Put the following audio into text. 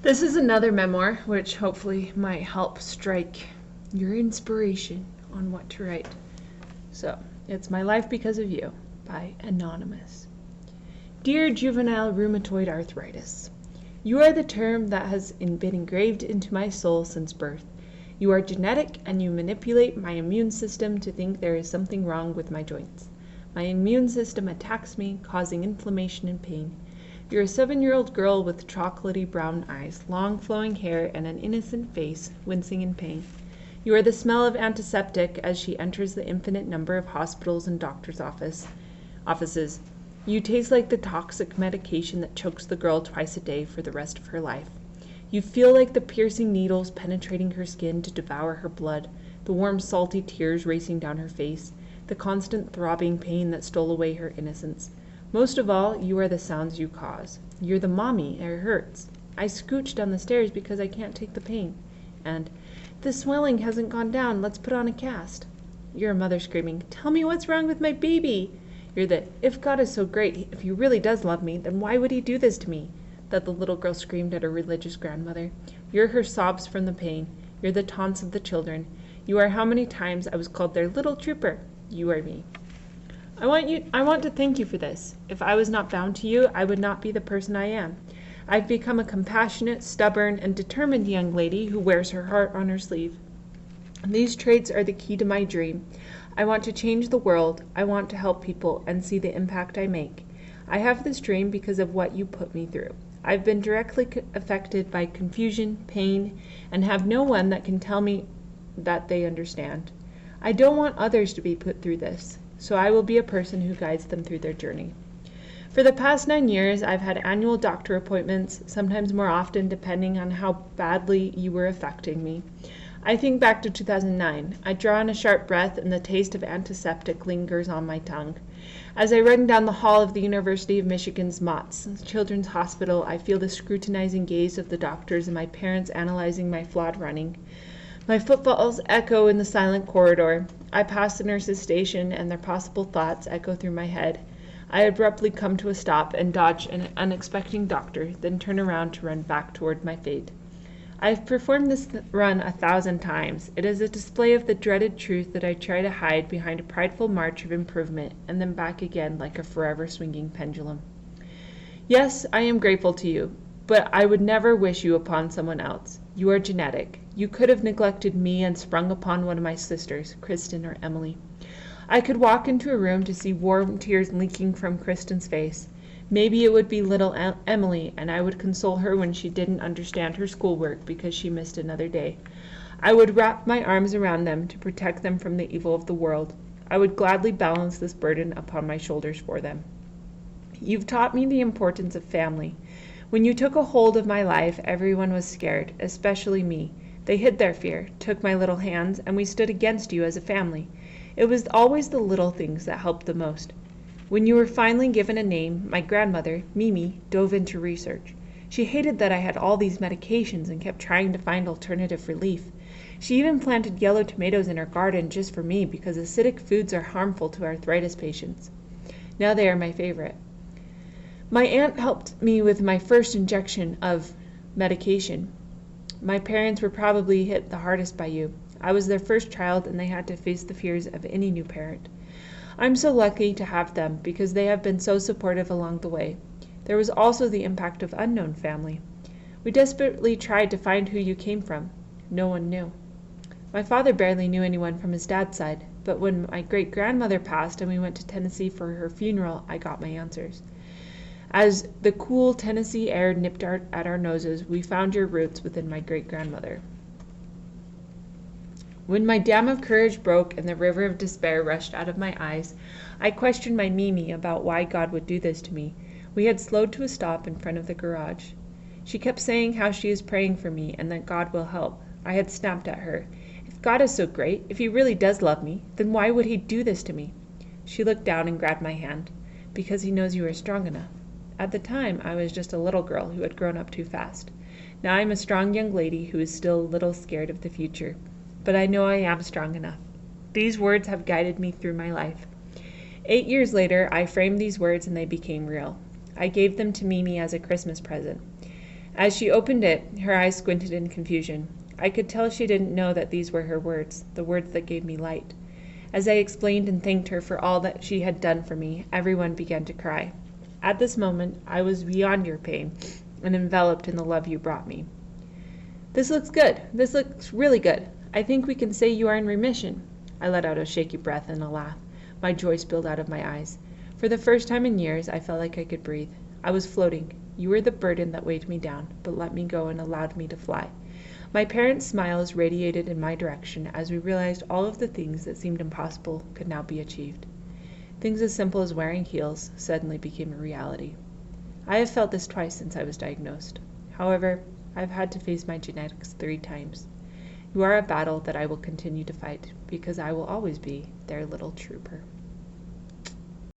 This is another memoir, which hopefully might help strike your inspiration on what to write. So, it's My Life Because of You by Anonymous. Dear Juvenile Rheumatoid Arthritis, you are the term that has been engraved into my soul since birth. You are genetic and you manipulate my immune system to think there is something wrong with my joints. My immune system attacks me, causing inflammation and pain. You're a 7-year-old girl with chocolatey brown eyes, long flowing hair, and an innocent face, wincing in pain. You are the smell of antiseptic as she enters the infinite number of hospitals and doctors' offices. You taste like the toxic medication that chokes the girl twice a day for the rest of her life. You feel like the piercing needles penetrating her skin to devour her blood, the warm salty tears racing down her face, the constant throbbing pain that stole away her innocence. Most of all, you are the sounds you cause. You're the mommy, it hurts. I scooch down the stairs because I can't take the pain. And, the swelling hasn't gone down, let's put on a cast. You're a mother screaming, tell me what's wrong with my baby. You're the, if God is so great, if he really does love me, then why would he do this to me? That the little girl screamed at her religious grandmother. You're her sobs from the pain. You're the taunts of the children. You are how many times I was called their little trooper. You are me. I want to thank you for this. If I was not bound to you, I would not be the person I am. I've become a compassionate, stubborn, and determined young lady who wears her heart on her sleeve. These traits are the key to my dream. I want to change the world. I want to help people and see the impact I make. I have this dream because of what you put me through. I've been directly affected by confusion, pain, and have no one that can tell me that they understand. I don't want others to be put through this, so I will be a person who guides them through their journey. For the past 9 years, I've had annual doctor appointments, sometimes more often depending on how badly you were affecting me. I think back to 2009. I draw in a sharp breath and the taste of antiseptic lingers on my tongue. As I run down the hall of the University of Michigan's Mott's Children's Hospital, I feel the scrutinizing gaze of the doctors and my parents analyzing my flawed running. My footfalls echo in the silent corridor. I pass the nurse's station and their possible thoughts echo through my head. I abruptly come to a stop and dodge an unexpected doctor, then turn around to run back toward my fate. I have performed this run 1,000 times. It is a display of the dreaded truth that I try to hide behind a prideful march of improvement, and then back again like a forever swinging pendulum. Yes, I am grateful to you, but I would never wish you upon someone else. You are genetic. You could have neglected me and sprung upon one of my sisters, Kristen or Emily. I could walk into a room to see warm tears leaking from Kristen's face. Maybe it would be little Emily, and I would console her when she didn't understand her schoolwork because she missed another day. I would wrap my arms around them to protect them from the evil of the world. I would gladly balance this burden upon my shoulders for them. You've taught me the importance of family. When you took a hold of my life, everyone was scared, especially me. They hid their fear, took my little hands, and we stood against you as a family. It was always the little things that helped the most. When you were finally given a name, my grandmother, Mimi, dove into research. She hated that I had all these medications and kept trying to find alternative relief. She even planted yellow tomatoes in her garden just for me because acidic foods are harmful to arthritis patients. Now they are my favorite. My aunt helped me with my first injection of medication. My parents were probably hit the hardest by you. I was their first child and they had to face the fears of any new parent. I'm so lucky to have them because they have been so supportive along the way. There was also the impact of unknown family. We desperately tried to find who you came from. No one knew. My father barely knew anyone from his dad's side, but when my great-grandmother passed and we went to Tennessee for her funeral, I got my answers. As the cool Tennessee air nipped at our noses, we found your roots within my great-grandmother. When my dam of courage broke and the river of despair rushed out of my eyes, I questioned my Mimi about why God would do this to me. We had slowed to a stop in front of the garage. She kept saying how she is praying for me and that God will help. I had snapped at her. If God is so great, if he really does love me, then why would he do this to me? She looked down and grabbed my hand. Because he knows you are strong enough. At the time, I was just a little girl who had grown up too fast. Now I am a strong young lady who is still a little scared of the future. But I know I am strong enough. These words have guided me through my life. 8 years later, I framed these words and they became real. I gave them to Mimi as a Christmas present. As she opened it, her eyes squinted in confusion. I could tell she didn't know that these were her words, the words that gave me light. As I explained and thanked her for all that she had done for me, everyone began to cry. At this moment, I was beyond your pain and enveloped in the love you brought me. This looks good. This looks really good. I think we can say you are in remission. I let out a shaky breath and a laugh. My joy spilled out of my eyes. For the first time in years, I felt like I could breathe. I was floating. You were the burden that weighed me down, but let me go and allowed me to fly. My parents' smiles radiated in my direction as we realized all of the things that seemed impossible could now be achieved. Things as simple as wearing heels suddenly became a reality. I have felt this twice since I was diagnosed. However, I've had to face my genetics 3 times. You are a battle that I will continue to fight, because I will always be their little trooper.